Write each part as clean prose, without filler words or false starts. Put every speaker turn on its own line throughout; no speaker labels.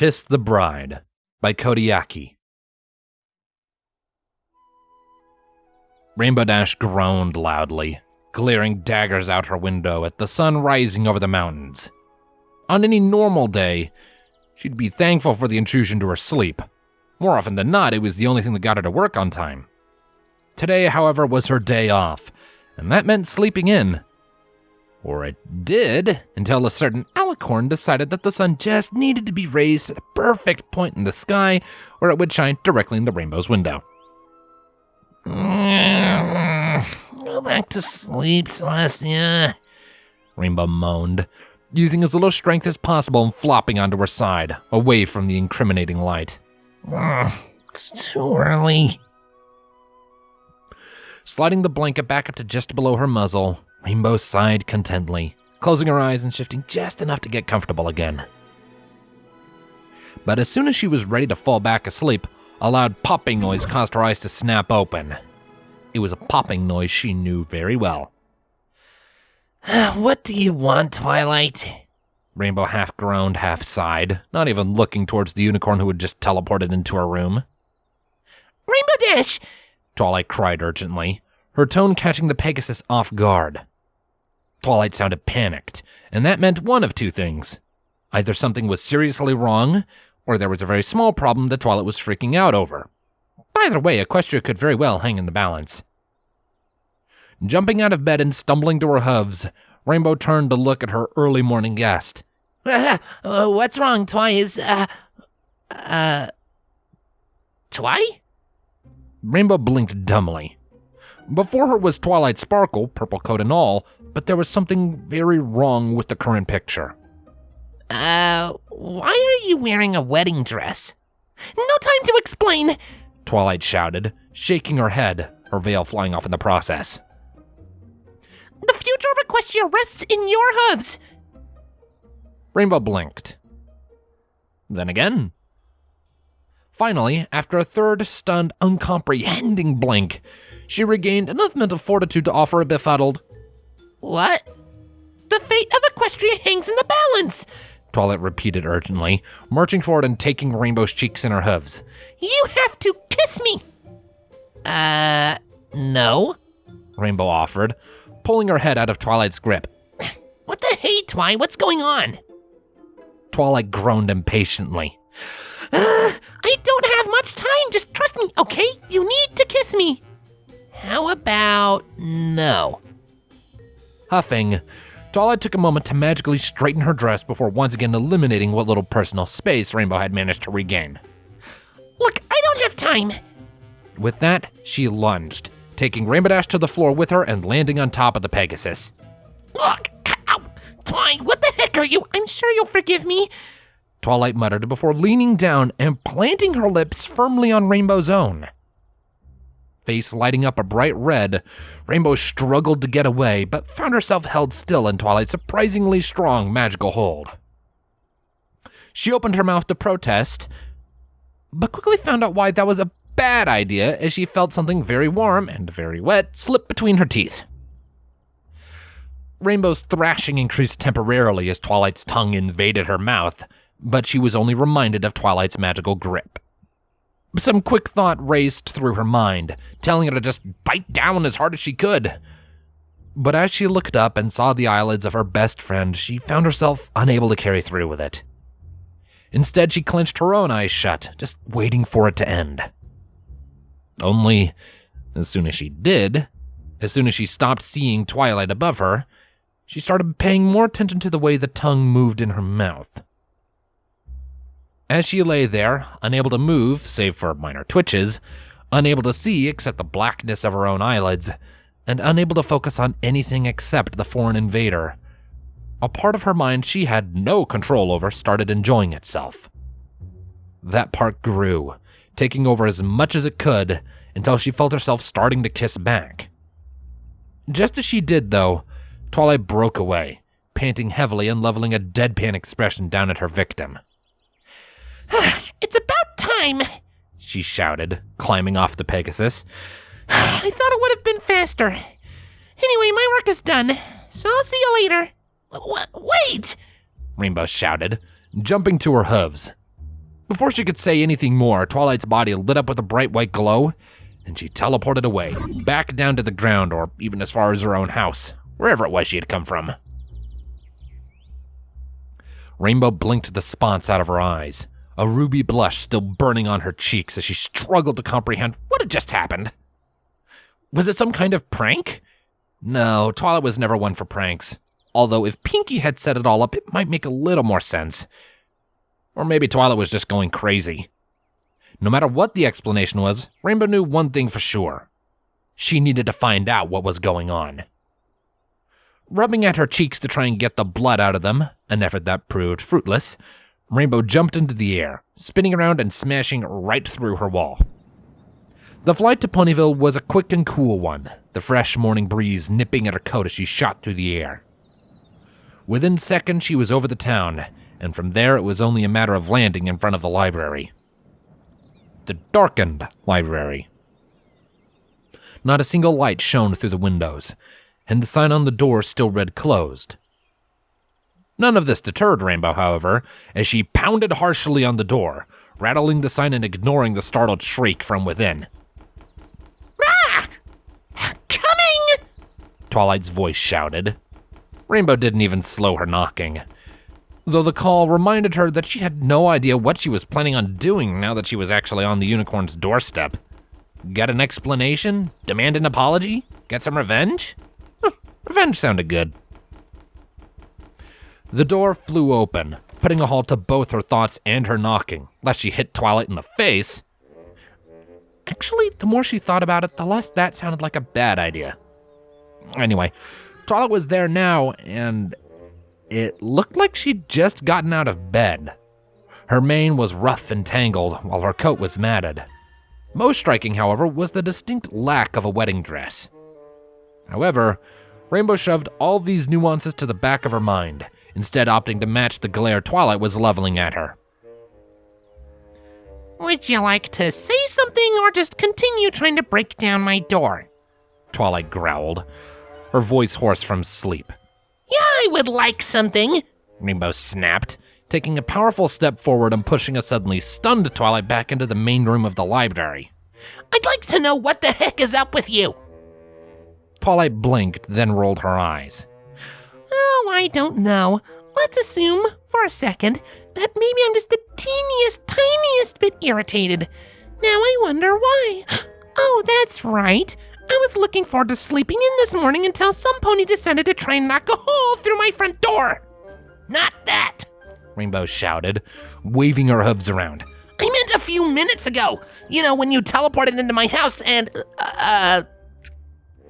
Kiss the Bride by Kodiaki. Rainbow Dash groaned loudly, glaring daggers out her window at the sun rising over the mountains. On any normal day, she'd be thankful for the intrusion to her sleep. More often than not, it was the only thing that got her to work on time. Today, however, was her day off, and that meant sleeping in. Or it did, until a certain alicorn decided that the sun just needed to be raised to the perfect point in the sky where it would shine directly in the rainbow's window.
Go back to sleep, Celestia,
Rainbow moaned, using as little strength as possible and flopping onto her side, away from the incriminating light.
It's too early.
Sliding the blanket back up to just below her muzzle, Rainbow sighed contentedly, closing her eyes and shifting just enough to get comfortable again. But as soon as she was ready to fall back asleep, a loud popping noise caused her eyes to snap open. It was a popping noise she knew very well.
What do you want, Twilight?
Rainbow half groaned, half sighed, not even looking towards the unicorn who had just teleported into her room.
Rainbow Dash!
Twilight cried urgently, her tone catching the Pegasus off guard. Twilight sounded panicked, and that meant one of two things. Either something was seriously wrong, or there was a very small problem that Twilight was freaking out over. Either way, Equestria could very well hang in the balance. Jumping out of bed and stumbling to her hooves, Rainbow turned to look at her early morning guest.
What's wrong, Twi? Twi?
Rainbow blinked dumbly. Before her was Twilight Sparkle, purple coat and all, but there was something very wrong with the current picture.
Why are you wearing a wedding dress? No time to explain,
Twilight shouted, shaking her head, her veil flying off in the process.
The future of Equestria rests in your hooves.
Rainbow blinked. Then again. Finally, after a third stunned, uncomprehending blink, she regained enough mental fortitude to offer a befuddled,
What? The fate of Equestria hangs in the balance,
Twilight repeated urgently, marching forward and taking Rainbow's cheeks in her hooves.
You have to kiss me. No,
Rainbow offered, pulling her head out of Twilight's grip.
What the hey, Twi? What's going on?
Twilight groaned impatiently.
I don't have much time. Just trust me, okay? You need to kiss me. How about no?
Huffing, Twilight took a moment to magically straighten her dress before once again eliminating what little personal space Rainbow had managed to regain.
Look, I don't have time.
With that, she lunged, taking Rainbow Dash to the floor with her and landing on top of the Pegasus.
Look, ow, Twi, what the heck are you? I'm sure you'll forgive me,
Twilight muttered before leaning down and planting her lips firmly on Rainbow's own. Face lighting up a bright red, Rainbow struggled to get away, but found herself held still in Twilight's surprisingly strong magical hold. She opened her mouth to protest, but quickly found out why that was a bad idea as she felt something very warm and very wet slip between her teeth. Rainbow's thrashing increased temporarily as Twilight's tongue invaded her mouth, but she was only reminded of Twilight's magical grip. Some quick thought raced through her mind, telling her to just bite down as hard as she could. But as she looked up and saw the eyelids of her best friend, she found herself unable to carry through with it. Instead, she clenched her own eyes shut, just waiting for it to end. Only, as soon as she stopped seeing Twilight above her, she started paying more attention to the way the tongue moved in her mouth. As she lay there, unable to move, save for minor twitches, unable to see except the blackness of her own eyelids, and unable to focus on anything except the foreign invader, a part of her mind she had no control over started enjoying itself. That part grew, taking over as much as it could, until she felt herself starting to kiss back. Just as she did, though, Twilight broke away, panting heavily and leveling a deadpan expression down at her victim.
It's about time,
she shouted, climbing off the Pegasus.
I thought it would have been faster. Anyway, my work is done, so I'll see you later. Wait!
Rainbow shouted, jumping to her hooves. Before she could say anything more, Twilight's body lit up with a bright white glow, and she teleported away, back down to the ground, or even as far as her own house, wherever it was she had come from. Rainbow blinked the spots out of her eyes, a ruby blush still burning on her cheeks as she struggled to comprehend what had just happened. Was it some kind of prank? No, Twilight was never one for pranks. Although if Pinkie had set it all up, it might make a little more sense. Or maybe Twilight was just going crazy. No matter what the explanation was, Rainbow knew one thing for sure. She needed to find out what was going on. Rubbing at her cheeks to try and get the blood out of them, an effort that proved fruitless, Rainbow jumped into the air, spinning around and smashing right through her wall. The flight to Ponyville was a quick and cool one, the fresh morning breeze nipping at her coat as she shot through the air. Within seconds, she was over the town, and from there it was only a matter of landing in front of the library. The darkened library. Not a single light shone through the windows, and the sign on the door still read closed. None of this deterred Rainbow, however, as she pounded harshly on the door, rattling the sign and ignoring the startled shriek from within.
Ah! Coming!
Twilight's voice shouted. Rainbow didn't even slow her knocking, though the call reminded her that she had no idea what she was planning on doing now that she was actually on the unicorn's doorstep. Get an explanation? Demand an apology? Get some revenge? Revenge sounded good. The door flew open, putting a halt to both her thoughts and her knocking, lest she hit Twilight in the face. Actually, the more she thought about it, the less that sounded like a bad idea. Anyway, Twilight was there now, and it looked like she'd just gotten out of bed. Her mane was rough and tangled, while her coat was matted. Most striking, however, was the distinct lack of a wedding dress. However, Rainbow shoved all these nuances to the back of her mind, instead opting to match the glare Twilight was leveling at her.
Would you like to say something or just continue trying to break down my door?
Twilight growled, her voice hoarse from sleep.
Yeah, I would like something,
Rainbow snapped, taking a powerful step forward and pushing a suddenly stunned Twilight back into the main room of the library.
I'd like to know what the heck is up with you.
Twilight blinked, then rolled her eyes.
Oh, I don't know. Let's assume, for a second, that maybe I'm just the tiniest bit irritated. Now I wonder why. Oh, that's right. I was looking forward to sleeping in this morning until some pony decided to try and knock a hole through my front door. Not that,
Rainbow shouted, waving her hooves around.
I meant a few minutes ago. You know, when you teleported into my house and,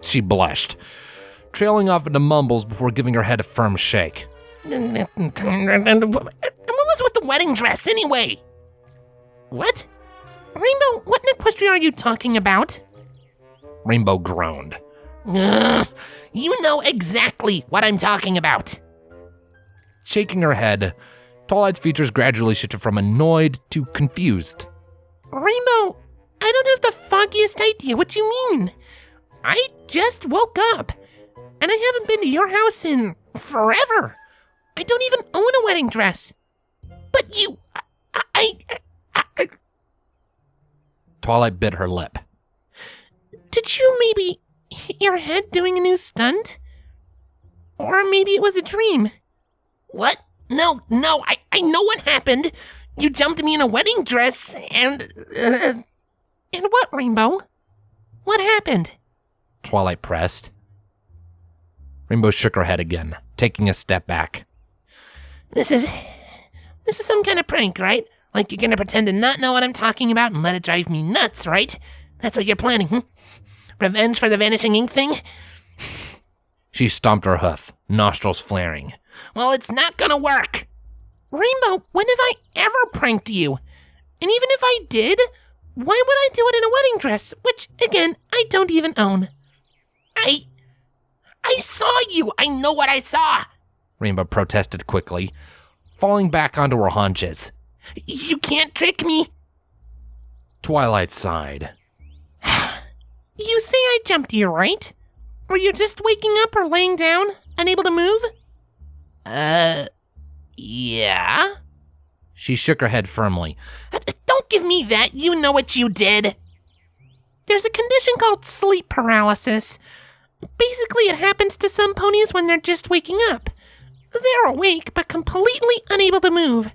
She blushed, trailing off into mumbles before giving her head a firm shake.
And what was with the wedding dress, anyway? What? Rainbow, what in equestria are you talking about?
Rainbow groaned.
You know exactly what I'm talking about.
Shaking her head, Twilight's features gradually shifted from annoyed to confused.
Rainbow, I don't have the foggiest idea what you mean. I just woke up, and I haven't been to your house in forever. I don't even own a wedding dress. But you,
Twilight bit her lip.
Did you maybe hit your head doing a new stunt? Or maybe it was a dream. What? No, I know what happened. You jumped me in a wedding dress and what, Rainbow? What happened?
Twilight pressed. Rainbow shook her head again, taking a step back.
This is some kind of prank, right? Like you're gonna pretend to not know what I'm talking about and let it drive me nuts, right? That's what you're planning, hmm? Revenge for the vanishing ink thing?
She stomped her hoof, nostrils flaring.
Well, it's not gonna work. Rainbow, when have I ever pranked you? And even if I did, why would I do it in a wedding dress, which, again, I don't even own? I saw you. I know what I saw.
Rainbow protested quickly, falling back onto her haunches.
You can't trick me.
Twilight sighed.
You say I jumped you, right? Were you just waking up or laying down, unable to move? Yeah?
She shook her head firmly.
Don't give me that. You know what you did. There's a condition called sleep paralysis. Basically, it happens to some ponies when they're just waking up. They're awake, but completely unable to move,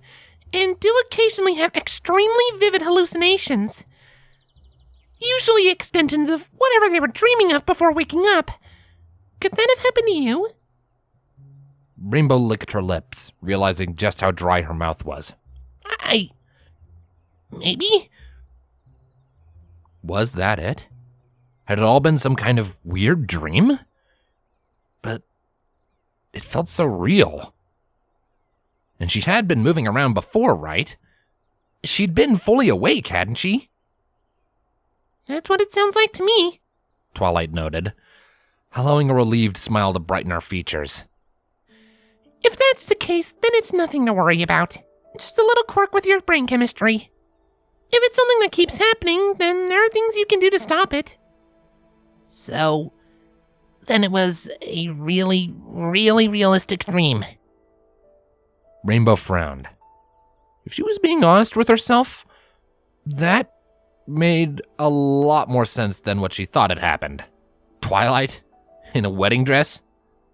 and do occasionally have extremely vivid hallucinations. Usually extensions of whatever they were dreaming of before waking up. Could that have happened to you?
Rainbow licked her lips, realizing just how dry her mouth was.
Maybe?
Was that it? Had it all been some kind of weird dream? But it felt so real. And she had been moving around before, right? She'd been fully awake, hadn't she?
That's what it sounds like to me,
Twilight noted, allowing a relieved smile to brighten her features.
If that's the case, then it's nothing to worry about. Just a little quirk with your brain chemistry. If it's something that keeps happening, then there are things you can do to stop it. So, then it was a really, really realistic dream.
Rainbow frowned. If she was being honest with herself, that made a lot more sense than what she thought had happened. Twilight? In a wedding dress?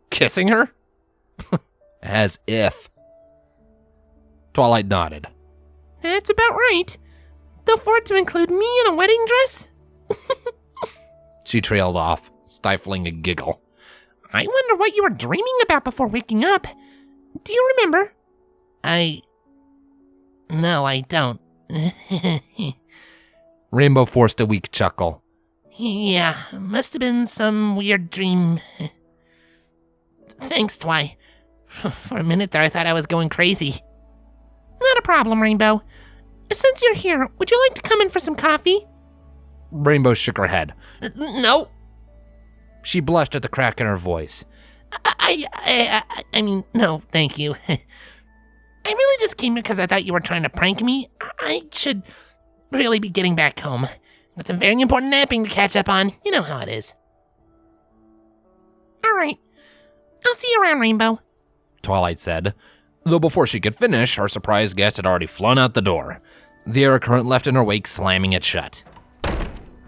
Kissing her? As if. Twilight nodded.
That's about right. Though for it to include me in a wedding dress?
She trailed off, stifling a giggle.
I wonder what you were dreaming about before waking up. Do you remember? No, I don't.
Rainbow forced a weak chuckle.
Yeah, must have been some weird dream. Thanks, Twi. For a minute there, I thought I was going crazy. Not a problem, Rainbow. Since you're here, would you like to come in for some coffee?
Rainbow shook her head.
No.
She blushed at the crack in her voice.
I mean, no, thank you. I really just came here because I thought you were trying to prank me. I should really be getting back home. Got some very important napping to catch up on. You know how it is. All right. I'll see you around, Rainbow,
Twilight said, though before she could finish, her surprise guest had already flown out the door, the air current left in her wake slamming it shut.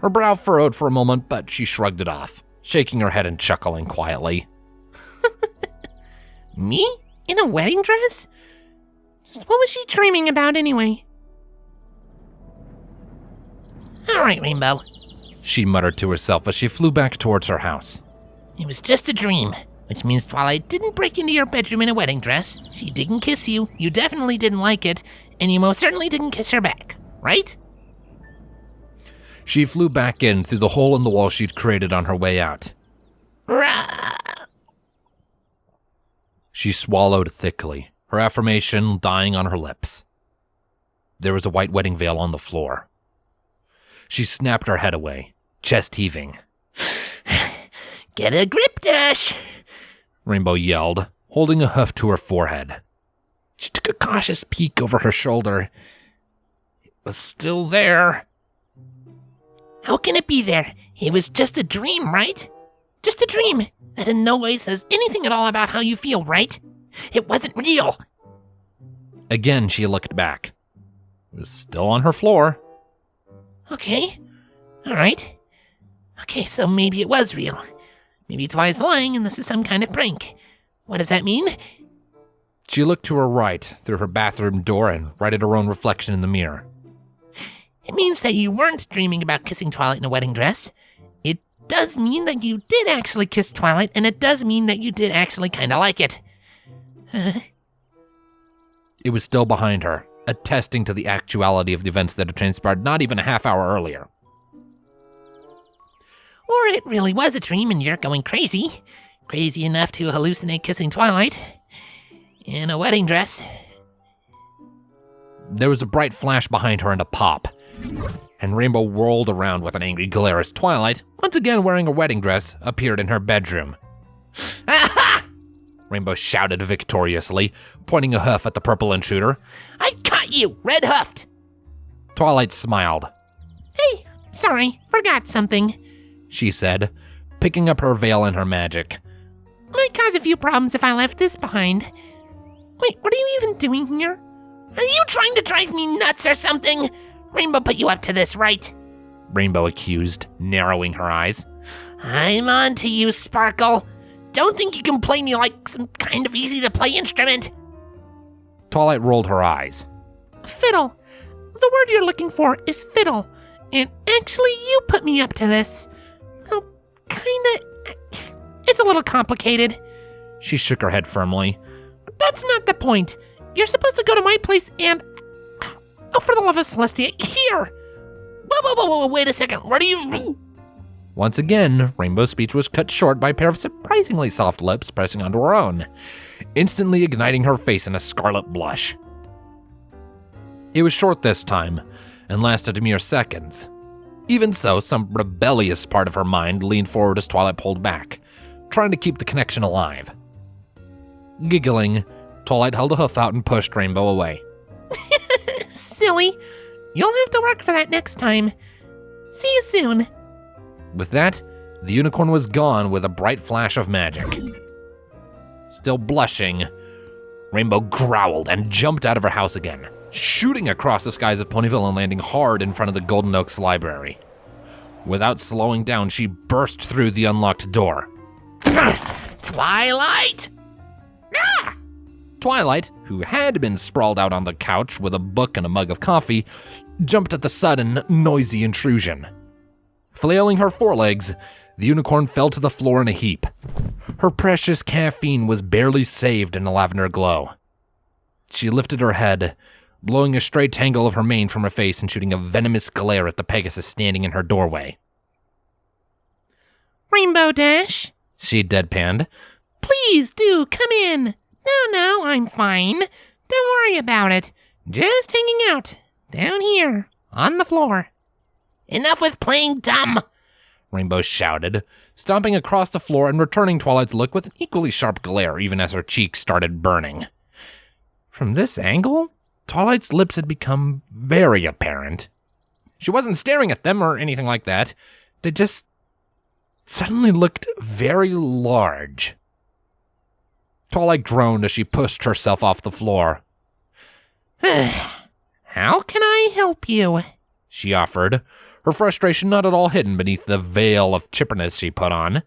Her brow furrowed for a moment, but she shrugged it off, shaking her head and chuckling quietly.
Me? In a wedding dress? Just what was she dreaming about anyway? All right, Rainbow,
she muttered to herself as she flew back towards her house.
It was just a dream, which means Twilight didn't break into your bedroom in a wedding dress. She didn't kiss you, you definitely didn't like it, and you most certainly didn't kiss her back, right?
She flew back in through the hole in the wall she'd created on her way out.
Rah!
She swallowed thickly, her affirmation dying on her lips. There was a white wedding veil on the floor. She snapped her head away, chest heaving.
Get a grip, Dash!
Rainbow yelled, holding a hoof to her forehead. She took a cautious peek over her shoulder. It was still there.
How can it be there? It was just a dream, right? Just a dream. That in no way says anything at all about how you feel, right? It wasn't real.
Again, she looked back. It was still on her floor.
Okay. All right. Okay, so maybe it was real. Maybe Twi's lying and this is some kind of prank. What does that mean?
She looked to her right, through her bathroom door, and right at her own reflection in the mirror.
It means that you weren't dreaming about kissing Twilight in a wedding dress. It does mean that you did actually kiss Twilight, and it does mean that you did actually kind of like it.
It was still behind her, attesting to the actuality of the events that had transpired not even a half hour earlier.
Or it really was a dream and you're going crazy. Crazy enough to hallucinate kissing Twilight in a wedding dress.
There was a bright flash behind her and a pop, and Rainbow whirled around with an angry glare as Twilight, once again wearing a wedding dress, appeared in her bedroom.
Aha!
Rainbow shouted victoriously, pointing a hoof at the purple intruder.
I caught you, red hoofed!
Twilight smiled.
Hey, sorry, forgot something,
she said, picking up her veil and her magic.
Might cause a few problems if I left this behind. Wait, what are you even doing here? Are you trying to drive me nuts or something? Rainbow put you up to this, right?
Rainbow accused, narrowing her eyes.
I'm on to you, Sparkle. Don't think you can play me like some kind of easy-to-play instrument.
Twilight rolled her eyes.
Fiddle. The word you're looking for is fiddle. And actually, you put me up to this. Well, kinda. It's a little complicated.
She shook her head firmly.
That's not the point. You're supposed to go to my place and... Oh, for the love of Celestia, here! Whoa, wait a second. Where do you...
Once again, Rainbow's speech was cut short by a pair of surprisingly soft lips pressing onto her own, instantly igniting her face in a scarlet blush. It was short this time, and lasted a mere seconds. Even so, some rebellious part of her mind leaned forward as Twilight pulled back, trying to keep the connection alive. Giggling, Twilight held a hoof out and pushed Rainbow away.
Silly. You'll have to work for that next time. See you soon.
With that, the unicorn was gone with a bright flash of magic. Still blushing, Rainbow growled and jumped out of her house again, shooting across the skies of Ponyville and landing hard in front of the Golden Oaks Library. Without slowing down, she burst through the unlocked door.
Twilight! Ah!
Twilight, who had been sprawled out on the couch with a book and a mug of coffee, jumped at the sudden, noisy intrusion. Flailing her forelegs, the unicorn fell to the floor in a heap. Her precious caffeine was barely saved in a lavender glow. She lifted her head, blowing a stray tangle of her mane from her face and shooting a venomous glare at the Pegasus standing in her doorway.
Rainbow Dash,
she deadpanned.
Please do come in. No, I'm fine. Don't worry about it. Just hanging out, down here, on the floor. Enough with playing dumb,
Rainbow shouted, stomping across the floor and returning Twilight's look with an equally sharp glare even as her cheeks started burning. From this angle, Twilight's lips had become very apparent. She wasn't staring at them or anything like that. They just suddenly looked very large. Twilight groaned as she pushed herself off the floor.
How can I help you?
She offered, her frustration not at all hidden beneath the veil of chipperness she put on.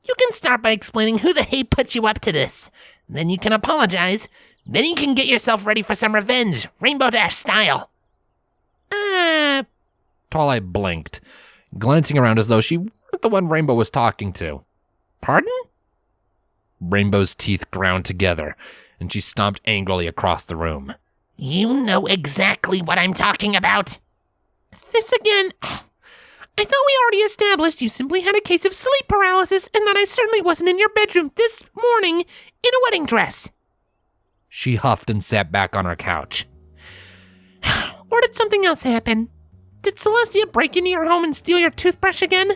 You can start by explaining who the hey put you up to this. Then you can apologize. Then you can get yourself ready for some revenge, Rainbow Dash style.
Twilight blinked, glancing around as though she weren't the one Rainbow was talking to.
Pardon?
Rainbow's teeth ground together, and she stomped angrily across the room.
You know exactly what I'm talking about. This again. I thought we already established you simply had a case of sleep paralysis and that I certainly wasn't in your bedroom this morning in a wedding dress.
She huffed and sat back on her couch.
Or did something else happen? Did Celestia break into your home and steal your toothbrush again?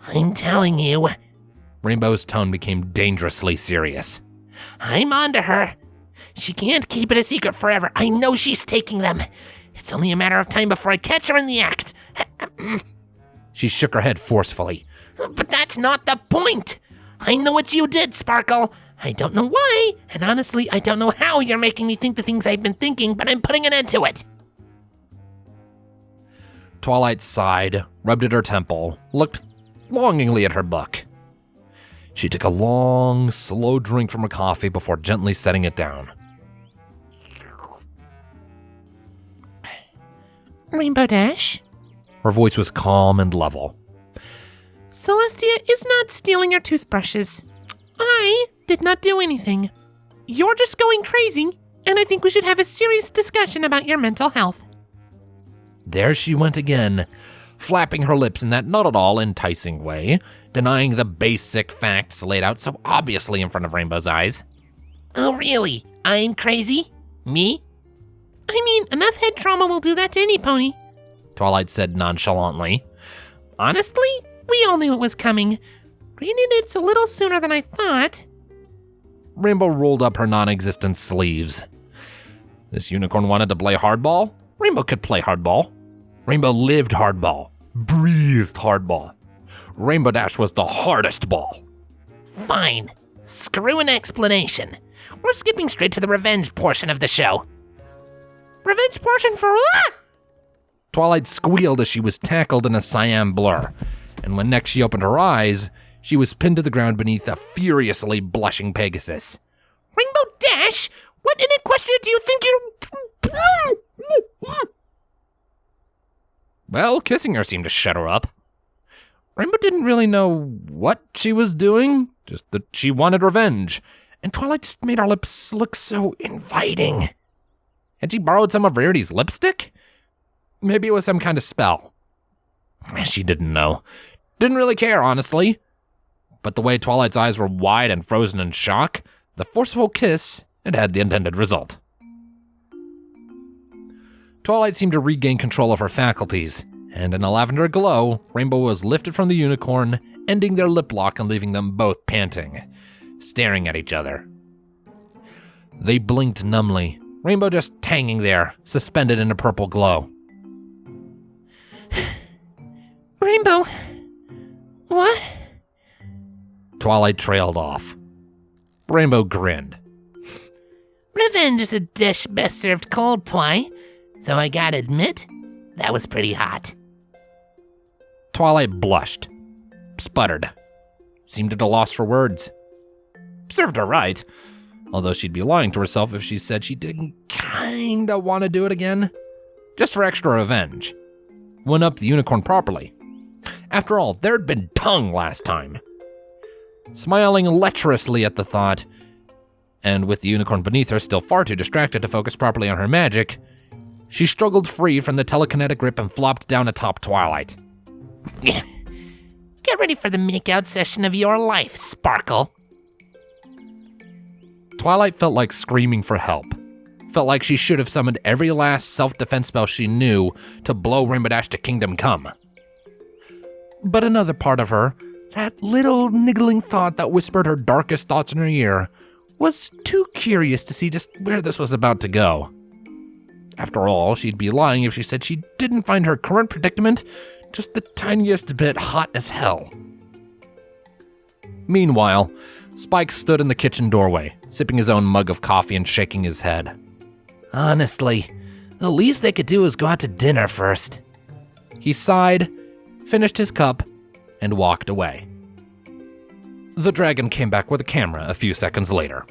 I'm telling you.
Rainbow's tone became dangerously serious.
I'm onto her. She can't keep it a secret forever. I know she's taking them. It's only a matter of time before I catch her in the act.
She shook her head forcefully.
But that's not the point. I know what you did, Sparkle. I don't know why, and honestly, I don't know how you're making me think the things I've been thinking, but I'm putting an end to it.
Twilight sighed, rubbed at her temple, looked longingly at her book. She took a long, slow drink from her coffee before gently setting it down.
Rainbow Dash?
Her voice was calm and level.
Celestia is not stealing your toothbrushes. I did not do anything. You're just going crazy, and I think we should have a serious discussion about your mental health.
There she went again, flapping her lips in that not at all enticing way, denying the basic facts laid out so obviously in front of Rainbow's eyes.
Oh, really? I'm crazy? Me? I mean, enough head trauma will do that to any pony,
Twilight said nonchalantly.
Honestly, we all knew it was coming. Granted, it's a little sooner than I thought.
Rainbow rolled up her non-existent sleeves. This unicorn wanted to play hardball? Rainbow could play hardball. Rainbow lived hardball, breathed hardball. Rainbow Dash was the hardest ball.
Fine. Screw an explanation. We're skipping straight to the revenge portion of the show. Revenge portion for
Twilight squealed as she was tackled in a cyan blur, and when next she opened her eyes, she was pinned to the ground beneath a furiously blushing Pegasus.
Rainbow Dash? What in equestria do you think you're...
Well, kissing her seemed to shut her up. Rainbow didn't really know what she was doing, just that she wanted revenge, and Twilight just made her lips look so inviting. Had she borrowed some of Rarity's lipstick? Maybe it was some kind of spell. She didn't know. Didn't really care, honestly. But the way Twilight's eyes were wide and frozen in shock, the forceful kiss had the intended result. Twilight seemed to regain control of her faculties, and in a lavender glow, Rainbow was lifted from the unicorn, ending their lip lock and leaving them both panting, staring at each other. They blinked numbly, Rainbow just hanging there, suspended in a purple glow.
Rainbow, what?
Twilight trailed off. Rainbow grinned.
Revenge is a dish best served cold, Twi. Though I gotta admit, that was pretty hot.
Twilight blushed, sputtered, seemed at a loss for words. Served her right, although she'd be lying to herself if she said she didn't kinda want to do it again. Just for extra revenge. One up the unicorn properly. After all, there'd been tongue last time. Smiling lecherously at the thought, and with the unicorn beneath her still far too distracted to focus properly on her magic, she struggled free from the telekinetic grip and flopped down atop Twilight.
Get ready for the makeout session of your life, Sparkle.
Twilight felt like screaming for help. Felt like she should have summoned every last self-defense spell she knew to blow Rainbow Dash to Kingdom Come. But another part of her, that little niggling thought that whispered her darkest thoughts in her ear, was too curious to see just where this was about to go. After all, she'd be lying if she said she didn't find her current predicament just the tiniest bit hot as hell. Meanwhile, Spike stood in the kitchen doorway, sipping his own mug of coffee and shaking his head.
Honestly, the least they could do is go out to dinner first.
He sighed, finished his cup, and walked away. The dragon came back with a camera a few seconds later.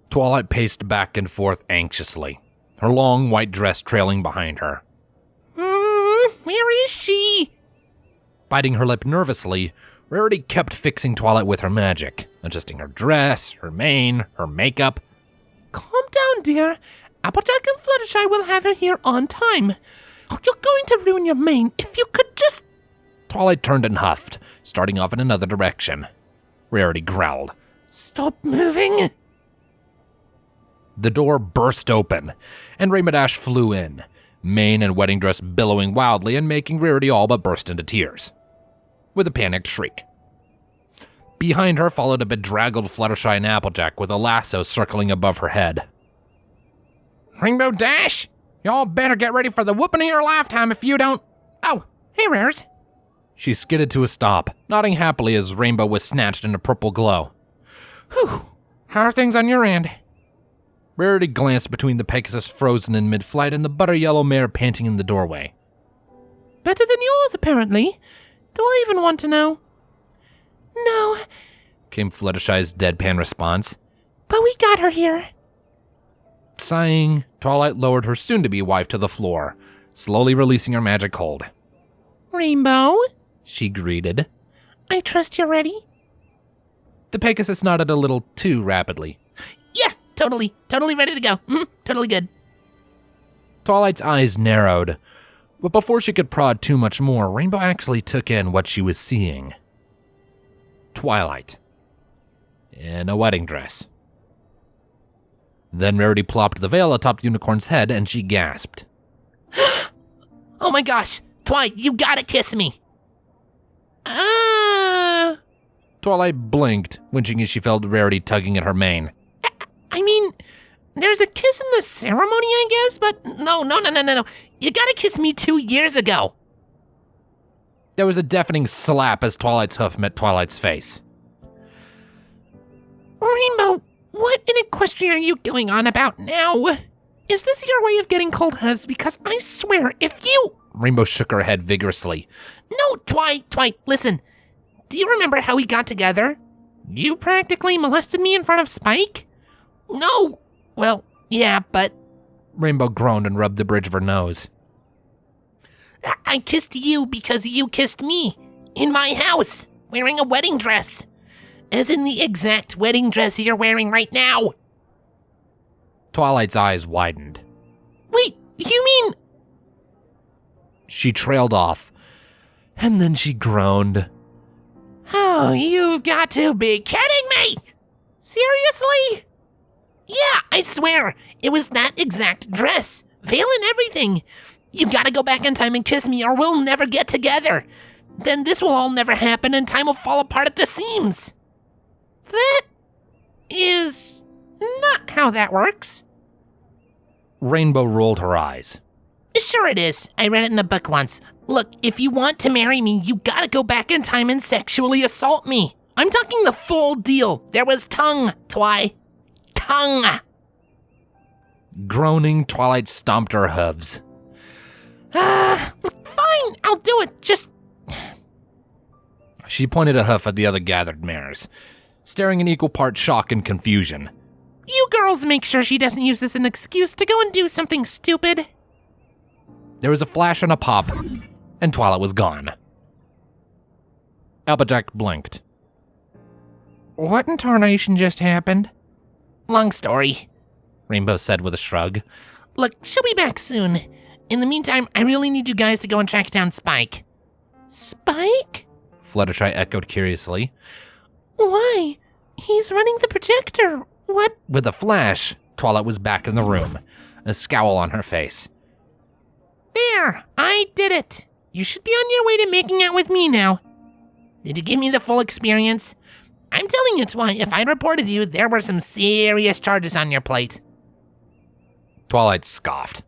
Twilight paced back and forth anxiously, her long white dress trailing behind her.
Where is she?
Biting her lip nervously, Rarity kept fixing Twilight with her magic, adjusting her dress, her mane, her makeup.
Calm down, dear. Applejack and Fluttershy will have her here on time. Oh, you're going to ruin your mane. If you could just...
Twilight turned and huffed, starting off in another direction. Rarity growled.
Stop moving.
The door burst open, and Rainbow Dash flew in, mane and wedding dress billowing wildly and making Rarity all but burst into tears, with a panicked shriek. Behind her followed a bedraggled Fluttershy and Applejack with a lasso circling above her head.
Rainbow Dash, y'all better get ready for the whooping of your lifetime if you don't... Oh, hey, Rares.
She skidded to a stop, nodding happily as Rainbow was snatched in a purple glow.
Whew, how are things on your end?
Rarity glanced between the Pegasus frozen in mid-flight and the butter-yellow mare panting in the doorway.
Better than yours, apparently. Do I even want to know? No,
came Fluttershy's deadpan response.
But we got her here.
Sighing, Twilight lowered her soon-to-be wife to the floor, slowly releasing her magic hold.
Rainbow,
she greeted.
I trust you're ready.
The Pegasus nodded a little too rapidly.
Yeah, totally ready to go. Totally good.
Twilight's eyes narrowed, but before she could prod too much more, Rainbow actually took in what she was seeing. Twilight. In a wedding dress. Then Rarity plopped the veil atop the unicorn's head and she gasped.
Oh my gosh, Twi, you gotta kiss me.
Twilight blinked, winching as she felt Rarity tugging at her mane.
I mean, there's a kiss in the ceremony, I guess, but no. You gotta kiss me 2 years ago.
There was a deafening slap as Twilight's hoof met Twilight's face.
chemistry are you going on about now? Is this your way of getting cold hooves? Because I swear, if you...
Rainbow shook her head vigorously.
No, Twi, listen. Do you remember how we got together? You practically molested me in front of Spike? No. Well, yeah, but...
Rainbow groaned and rubbed the bridge of her nose.
I kissed you because you kissed me. In my house, wearing a wedding dress. As in the exact wedding dress you're wearing right now.
Twilight's eyes widened.
Wait, you mean...
She trailed off, and then she groaned.
Oh, you've got to be kidding me! Seriously? Yeah, I swear, it was that exact dress. Veil and everything. You gotta go back in time and kiss me or we'll never get together. Then this will all never happen and time will fall apart at the seams. That is not how that works.
Rainbow rolled her eyes.
Sure it is. I read it in a book once. Look, if you want to marry me, you gotta go back in time and sexually assault me. I'm talking the full deal. There was tongue, Twi. Tongue.
Groaning, Twilight stomped her hooves.
Fine, I'll do it. Just...
She pointed a hoof at the other gathered mares, staring in equal parts shock and confusion.
You girls make sure she doesn't use this as an excuse to go and do something stupid.
There was a flash and a pop, and Twilight was gone. Applejack blinked.
What in tarnation just happened? Long story,
Rainbow said with a shrug.
Look, she'll be back soon. In the meantime, I really need you guys to go and track down Spike. Spike?
Fluttershy echoed curiously.
Why? He's running the projector. What?
With a flash, Twilight was back in the room, a scowl on her face.
There, I did it. You should be on your way to making out with me now. Did you give me the full experience? I'm telling you, Twi, if I reported you, there were some serious charges on your plate.
Twilight scoffed.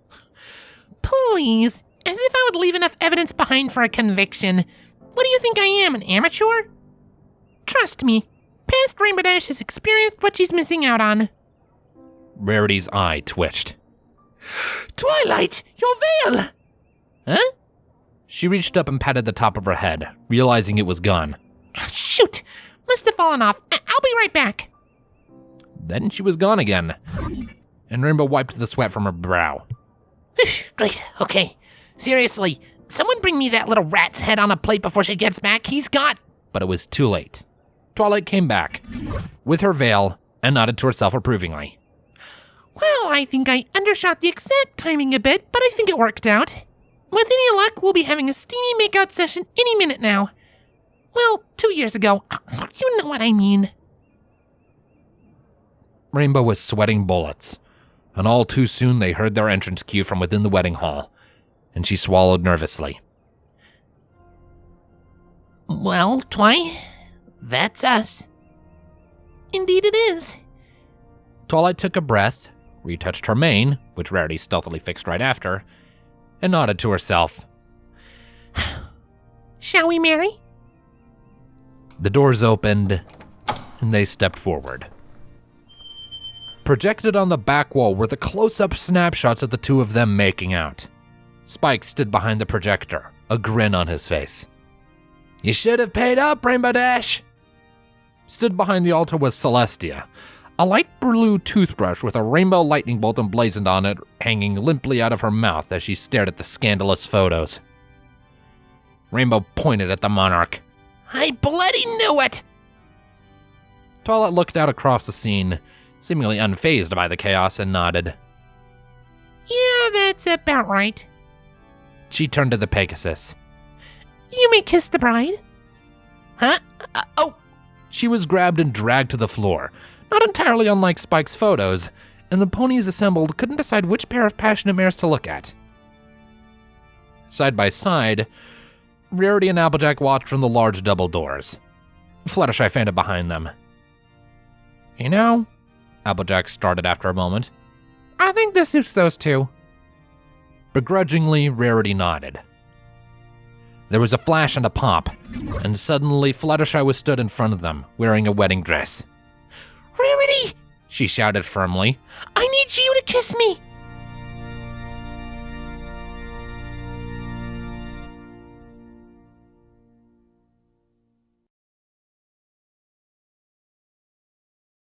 Please, as if I would leave enough evidence behind for a conviction. What do you think I am, an amateur? Trust me, past Rainbow Dash has experienced what she's missing out on.
Rarity's eye twitched.
Twilight, your veil! Huh?
She reached up and patted the top of her head, realizing it was gone.
Shoot! Must have fallen off. I'll be right back.
Then she was gone again, and Rainbow wiped the sweat from her brow.
Great, okay. Seriously, someone bring me that little rat's head on a plate before she gets back. He's got...
But it was too late. Twilight came back, with her veil, and nodded to herself approvingly.
Well, I think I undershot the exact timing a bit, but I think it worked out. With any luck, we'll be having a steamy makeout session any minute now. Well, 2 years ago. You know what I mean.
Rainbow was sweating bullets, and all too soon they heard their entrance cue from within the wedding hall, and she swallowed nervously.
Well, Twi, that's us. Indeed it is.
Twilight took a breath, retouched her mane, which Rarity stealthily fixed right after, and nodded to herself.
Shall we marry?
The doors opened, and they stepped forward. Projected on the back wall were the close-up snapshots of the two of them making out. Spike stood behind the projector, a grin on his face. You should have paid up, Rainbow Dash! Stood behind the altar was Celestia, a light blue toothbrush with a rainbow lightning bolt emblazoned on it hanging limply out of her mouth as she stared at the scandalous photos. Rainbow pointed at the monarch.
I bloody knew it!
Twilight looked out across the scene, seemingly unfazed by the chaos, and nodded.
Yeah, that's about right.
She turned to the Pegasus.
You may kiss the bride. Huh? Oh!
She was grabbed and dragged to the floor, not entirely unlike Spike's photos, and the ponies assembled couldn't decide which pair of passionate mares to look at. Side by side, Rarity and Applejack watched from the large double doors. Fluttershy fainted behind them. You know, Applejack started after a moment, I think this suits those two. Begrudgingly, Rarity nodded. There was a flash and a pop, and suddenly Fluttershy was stood in front of them, wearing a wedding dress.
Rarity!
she shouted firmly.
I need you to kiss me.